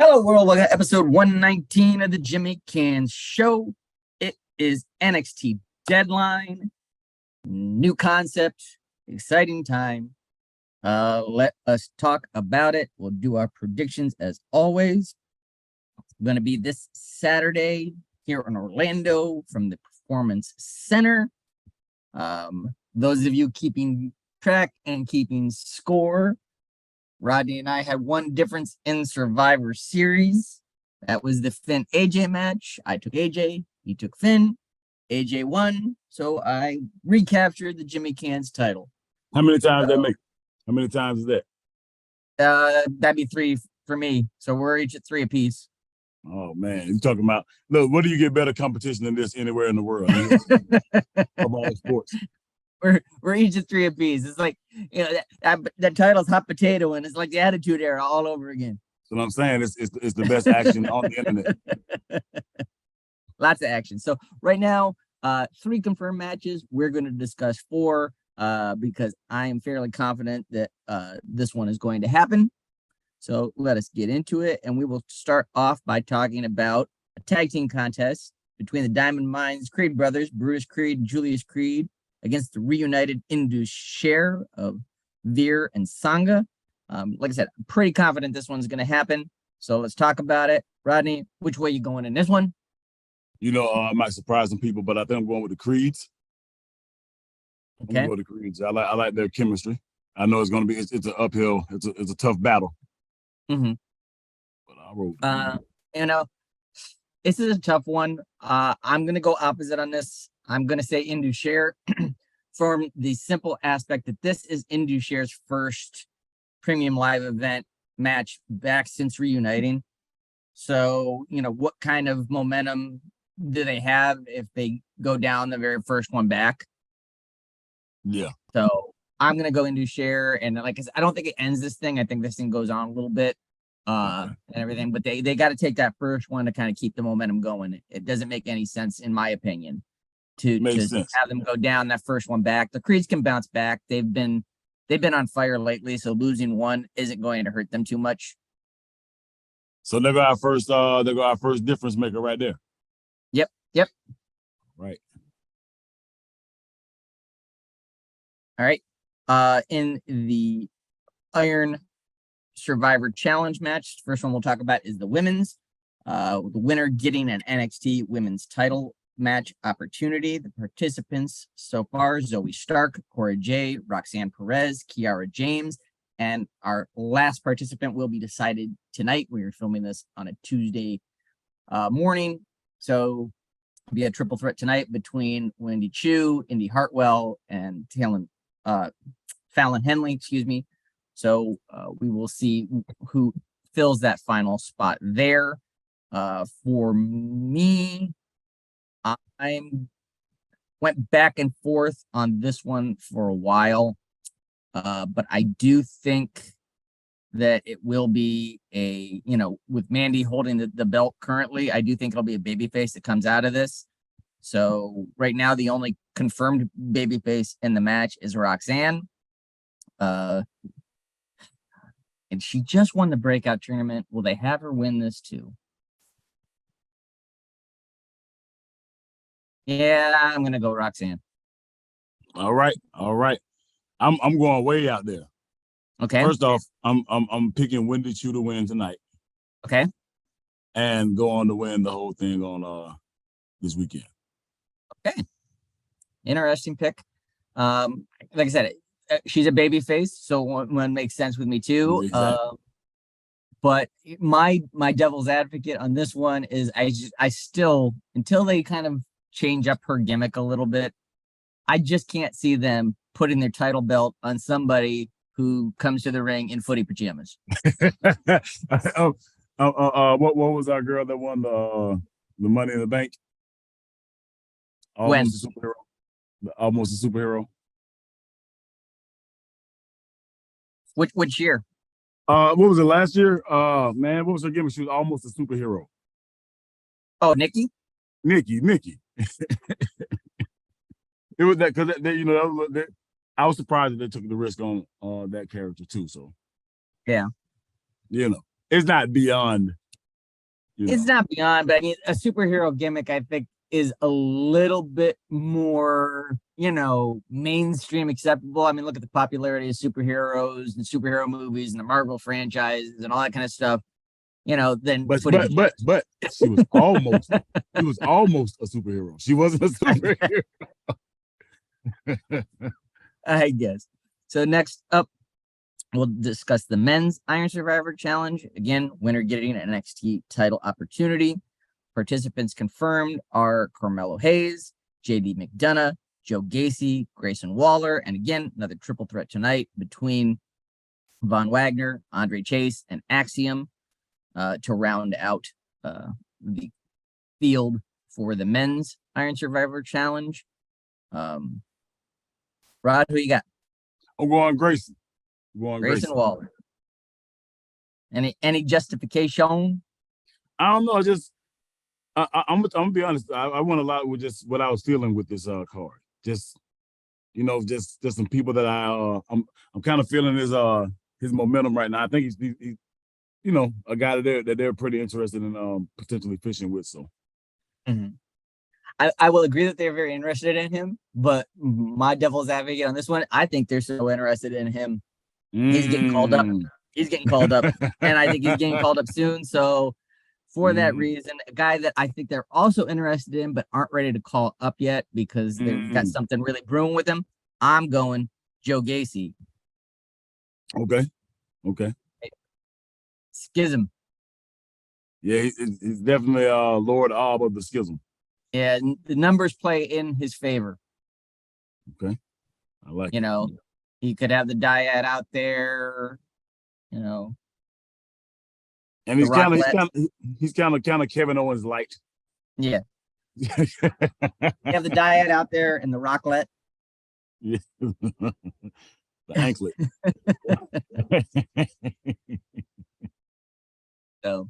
Hello, world. Welcome to episode 119 of the Jimmy Canz Show. It is NXT Deadline. New concept, exciting time. Let us talk about it. We'll do our predictions as always. It's going to be this Saturday here in Orlando from the Performance Center. Those of you keeping track and keeping score, Rodney and I had one difference in Survivor Series. That was the Finn AJ match. I took AJ, he took Finn. AJ won, so I recaptured the Jimmy Canz title. How many times that make? How many times is that? That'd be 3 for me. So we're each at 3 apiece. Oh man, you talking about? Look, what do you get better competition than this anywhere in the world? Of all sports. We're each at 3 apiece. It's like, you know, that title's hot potato, and it's like the Attitude Era all over again. So what I'm saying it's the best action on the internet. Lots of action. So right now, 3 confirmed matches. We're going to discuss 4 because I am fairly confident that this one is going to happen. So let us get into it, and we will start off by talking about a tag team contest between the Diamond Mines Creed brothers, Brutus Creed and Julius Creed, against the reunited Indus Sher of Veer and Sangha. Like I said, I'm pretty confident this one's going to happen. So let's talk about it. Rodney, which way you going in this one? You know, I might surprise some people, but I think I'm going with the Creeds. Okay. I'm going with the Creeds. I like their chemistry. I know it's going to be it's an uphill. It's a tough battle. Mm-hmm. But I'll roll. You know, this is a tough one. I'm going to go opposite on this. I'm going to say Indus Sher from the simple aspect that this is Indus Sher's first premium live event match back since reuniting. So, you know, what kind of momentum do they have if they go down the very first one back? Yeah. So I'm going to go Indus Sher. And like I said, I don't think it ends this thing. I think this thing goes on a little bit and everything. But they got to take that first one to kind of keep the momentum going. It doesn't make any sense, in my opinion, to just have them go down that first one back. The Creeds can bounce back. They've been on fire lately, so losing one isn't going to hurt them too much. So they got our first difference maker right there. Yep. Right. All right. In the Iron Survivor Challenge match, first one we'll talk about is the women's. The winner getting an NXT women's title match opportunity. The participants so far: Zoe Stark, Cora Jade, Roxanne Perez, Kiara James, and our last participant will be decided tonight. We are filming this on a Tuesday morning, so it'll be a triple threat tonight between Wendy Chu, Indy Hartwell, and Fallon Henley. Excuse me. So we will see who fills that final spot there. For me, I went back and forth on this one for a while, but I do think that it will be with Mandy holding the belt currently, I do think it'll be a babyface that comes out of this. So right now, the only confirmed babyface in the match is Roxanne. And she just won the breakout tournament. Will they have her win this too? Yeah, I'm gonna go Roxanne. All right. I'm going way out there. Okay. First off, I'm picking Wendy Chu to win tonight. Okay. And go on to win the whole thing on this weekend. Okay. Interesting pick. Like I said, she's a baby face, so one makes sense with me too. Exactly. But my devil's advocate on this one is I still, until they kind of change up her gimmick a little bit, I just can't see them putting their title belt on somebody who comes to the ring in footy pajamas. What was our girl that won the Money in the Bank? Almost a superhero. Almost a superhero. Which year? What was it last year? Man, what was her gimmick? She was almost a superhero. Oh, Nikki. It was that because I was surprised that they took the risk on that character too. So yeah, it's not beyond It's not beyond, but I mean, a superhero gimmick, I think, is a little bit more, mainstream acceptable. I mean, look at the popularity of superheroes and superhero movies and the Marvel franchises and all that kind of stuff. Then but she was almost a superhero. She wasn't a superhero. I guess. So next up, we'll discuss the men's Iron Survivor Challenge. Again, winner getting an NXT title opportunity. Participants confirmed are Carmelo Hayes, JD McDonough, Joe Gacy, Grayson Waller, and again, another triple threat tonight between Von Wagner, Andre Chase, and Axiom to round out the field for the men's Iron Survivor Challenge. Rod, who you got? I'm going Grayson. Grayson Waller. Any justification? I don't know. I'm gonna be honest. I went a lot with just what I was feeling with this card. Just some people that I'm kind of feeling his momentum right now. I think he's a guy that they're pretty interested in potentially fishing with. So. Mm-hmm. I will agree that they're very interested in him, but my devil's advocate on this one, I think they're so interested in him. He's getting called up. And I think he's getting called up soon. So for that reason, a guy that I think they're also interested in, but aren't ready to call up yet because they've got something really brewing with him. I'm going Joe Gacy. Okay. Schism. Yeah, he's definitely Lord Ob of the Schism. Yeah, the numbers play in his favor. Okay, I like. He could have the dyad out there. And he's kind of Kevin Owens light. Yeah. You have the dyad out there and the rocklet. Yeah. The anklet. So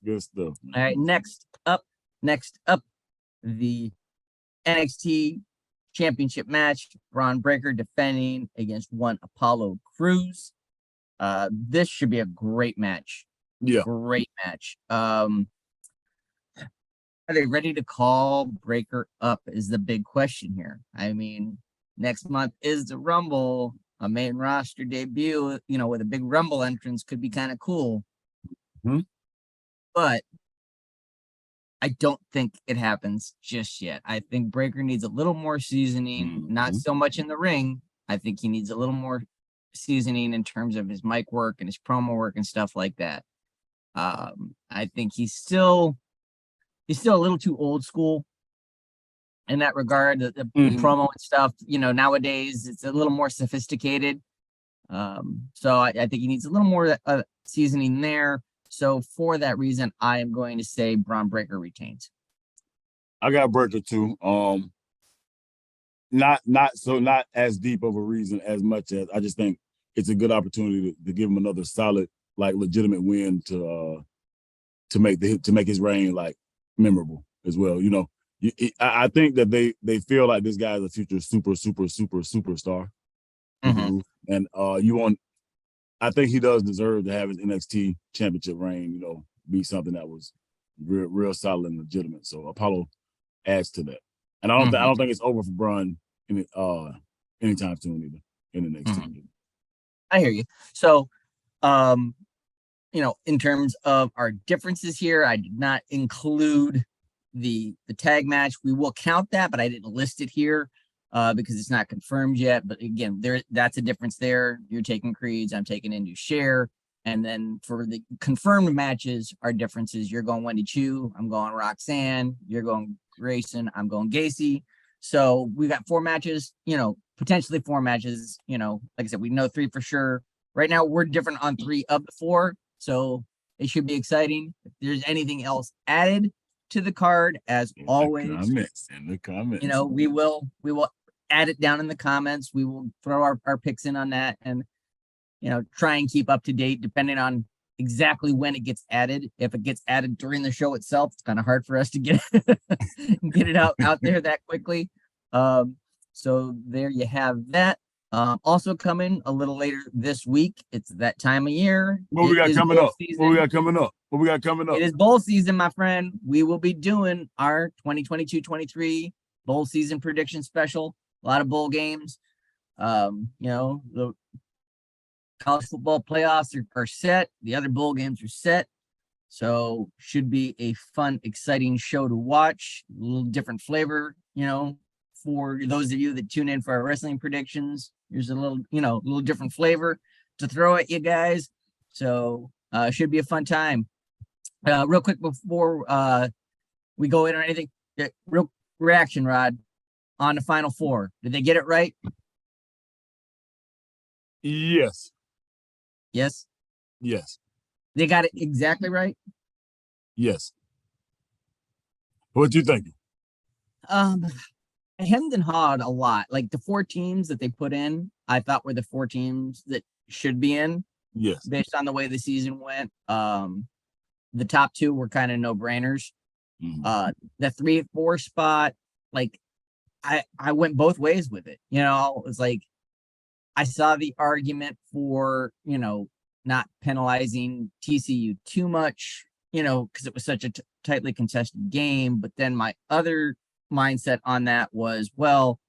good stuff. All right, next up, the NXT Championship match. Braun Breaker defending against one Apollo Crews. This should be a great match. Yeah, great match. Are they ready to call Breaker up? Is the big question here. I mean, next month is the Rumble. A main roster debut, with a big Rumble entrance could be kind of cool. Mm-hmm. But I don't think it happens just yet. I think Breaker needs a little more seasoning, not so much in the ring. I think he needs a little more seasoning in terms of his mic work and his promo work and stuff like that. I think he's still a little too old school in that regard. The promo and stuff, nowadays it's a little more sophisticated. So I think he needs a little more seasoning there. So for that reason, I am going to say Braun Breaker retains. I got Breaker too. Not as deep of a reason as much as I just think it's a good opportunity to give him another solid, legitimate win to make his reign memorable as well. I think that they feel like this guy is a future superstar. Mm-hmm. And I think he does deserve to have his NXT championship reign, be something that was real solid and legitimate. So Apollo adds to that. And I don't think it's over for Braun anytime soon either in the NXT. Mm-hmm. I hear you. So in terms of our differences here, I did not include the tag match. We will count that, but I didn't list it here because it's not confirmed yet. But again, that's a difference there. You're taking Creeds, I'm taking Indu Share. And then for the confirmed matches, our differences, you're going Wendy Chu, I'm going Roxanne, you're going Grayson, I'm going Gacy. So we got 4 matches, potentially 4 matches. Like I said, we know 3 for sure. Right now, we're different on 3 of the 4. So it should be exciting. If there's anything else added to the card, as always, in the comments, we will add it down in the comments. We will throw our picks in on that and, try and keep up to date depending on exactly when it gets added. If it gets added during the show itself, it's kind of hard for us to get it out there that quickly. So there you have that. Also coming a little later this week. It's that time of year. What we got coming up? Season. What we got coming up? What we got coming up? It is bowl season, my friend. We will be doing our 2022-23 bowl season prediction special. A lot of bowl games. The college football playoffs are set. The other bowl games are set. So should be a fun, exciting show to watch. A little different flavor, for those of you that tune in for our wrestling predictions. Here's a little different flavor to throw at you guys. So should be a fun time. Real quick before we go in or anything, real reaction, Rod, on the Final Four. Did they get it right? Yes. Yes. Yes. They got it exactly right? Yes. What you thinking? I hemmed and hawed a lot. Like the 4 teams that they put in, I thought were the 4 teams that should be in. Yes. Based on the way the season went. The top 2 were kind of no-brainers. Mm-hmm. The 3-4 spot, like I went both ways with it. It's like I saw the argument for, not penalizing TCU too much, because it was such a tightly contested game. But then my other mindset on that was, well,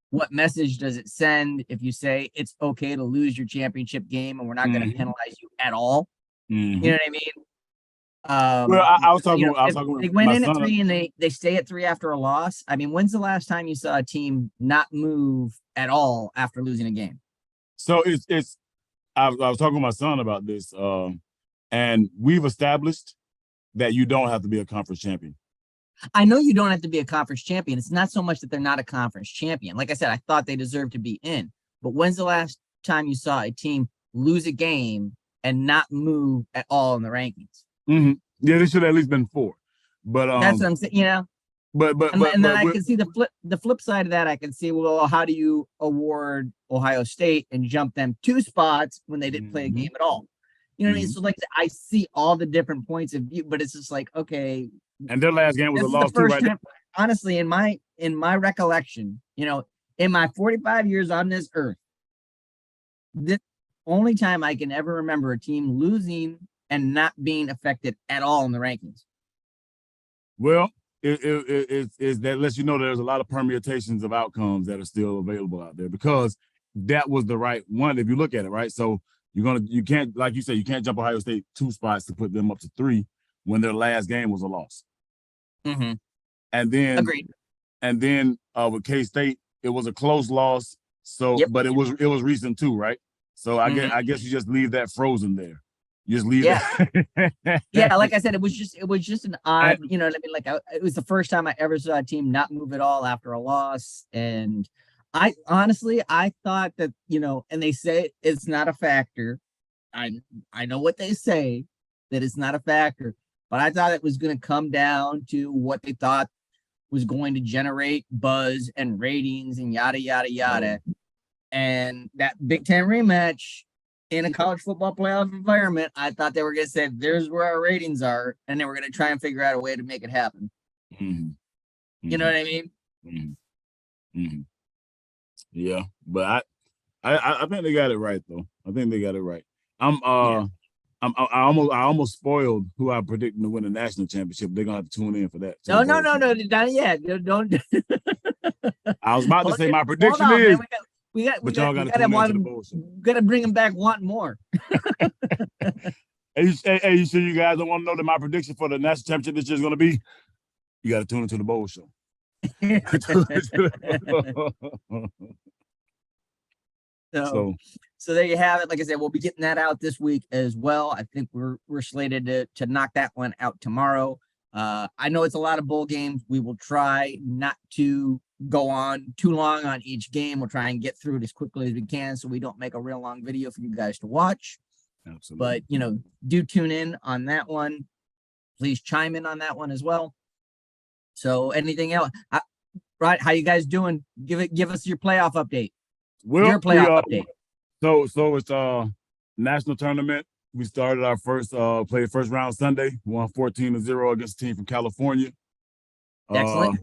what message does it send if you say it's okay to lose your championship game and we're not going to penalize you at all? Mm-hmm. You know what I mean? Well, I was talking. I was talking. They went in at 3 and they stay at 3 after a loss. I mean, when's the last time you saw a team not move at all after losing a game? So it's. I was talking to my son about this, and we've established that you don't have to be a conference champion. I know you don't have to be a conference champion. It's not so much that they're not a conference champion. Like I said, I thought they deserved to be in. But when's the last time you saw a team lose a game and not move at all in the rankings? Mm-hmm. Yeah, they should have at least been 4. But that's what I'm saying. But then I can see the flip side of that. I can see, well, how do you award Ohio State and jump them 2 spots when they didn't play a game at all? You know what I mean? So like I see all the different points of view, but it's just like, okay. And their last game was a loss too, right? Honestly, in my recollection, in my 45 years on this earth, this only time I can ever remember a team losing and not being affected at all in the rankings. Well, it that lets you know there's a lot of permutations of outcomes that are still available out there, because that was the right one if you look at it, right? So you can't, like you said, you can't jump Ohio State 2 spots to put them up to 3 when their last game was a loss. Mm-hmm. And then agreed. And then with K-State, it was a close loss. So, but it was recent too, right? So I guess you just leave that frozen there. You just leave it. Yeah, like I said, it was just an odd, you know what I mean? Like it was the first time I ever saw a team not move at all after a loss. And I honestly thought that, and they say it's not a factor. I know what they say, that it's not a factor, but I thought it was going to come down to what they thought was going to generate buzz and ratings and yada, yada, yada. And that Big Ten rematch in a college football playoff environment, I thought they were going to say, there's where our ratings are. And they were going to try and figure out a way to make it happen. Mm-hmm. You know what I mean? Mm-hmm. Mm-hmm. Yeah, but I think they got it right though. I think they got it right. I almost spoiled who I predicting to win the national championship. They're gonna have to tune in for that. No, not yet. Don't. I was about to say my prediction is. We got to bring them back wanting more. Hey, you sure you guys don't want to know that my prediction for the national championship this year is going to be? You got to tune into the bowl show. So there you have it. Like I said, we'll be getting that out this week as well. I think we're slated to knock that one out tomorrow. I know it's a lot of bowl games. We will try not to go on too long on each game. We'll try and get through it as quickly as we can so we don't make a real long video for you guys to watch. Absolutely. But, do tune in on that one. Please chime in on that one as well. So anything else? Right, how you guys doing? Give us your playoff update. Well, your playoff update. So it's national tournament. We started our played first round Sunday, won 14-0 against a team from California. Excellent.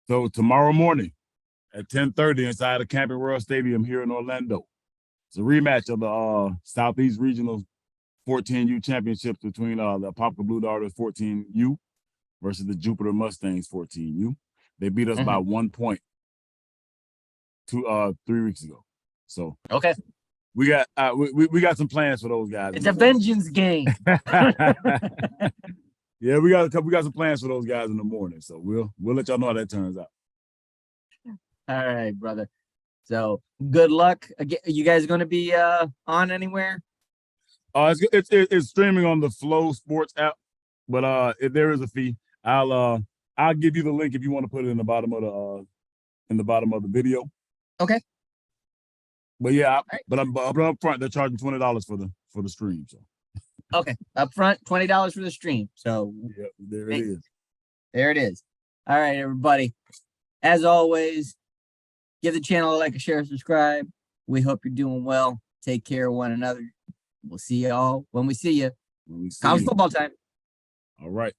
So tomorrow morning at 10:30 inside the Camping World Stadium here in Orlando. It's a rematch of the Southeast Regional 14U Championships between the Popka Blue Darters 14U versus the Jupiter Mustangs 14U. They beat us by 1 point 3 weeks ago. So Okay. we got we got some plans for those guys. It's a vengeance game. Yeah, we got some plans for those guys in the morning. So we'll let y'all know how that turns out. All right, brother. So good luck. Again, you guys going to be on anywhere? It's streaming on the Flow Sports app, but if there is a fee, I'll give you the link if you want to put it in the bottom of the video. Okay. But yeah, right. but up front they're charging $20 for the stream. So okay, up front $20 for the stream. So yeah, there it is. There it is. All right, everybody. As always, give the channel a like, a share, subscribe. We hope you're doing well. Take care of one another. We'll see y'all when we see you. College football time. All right.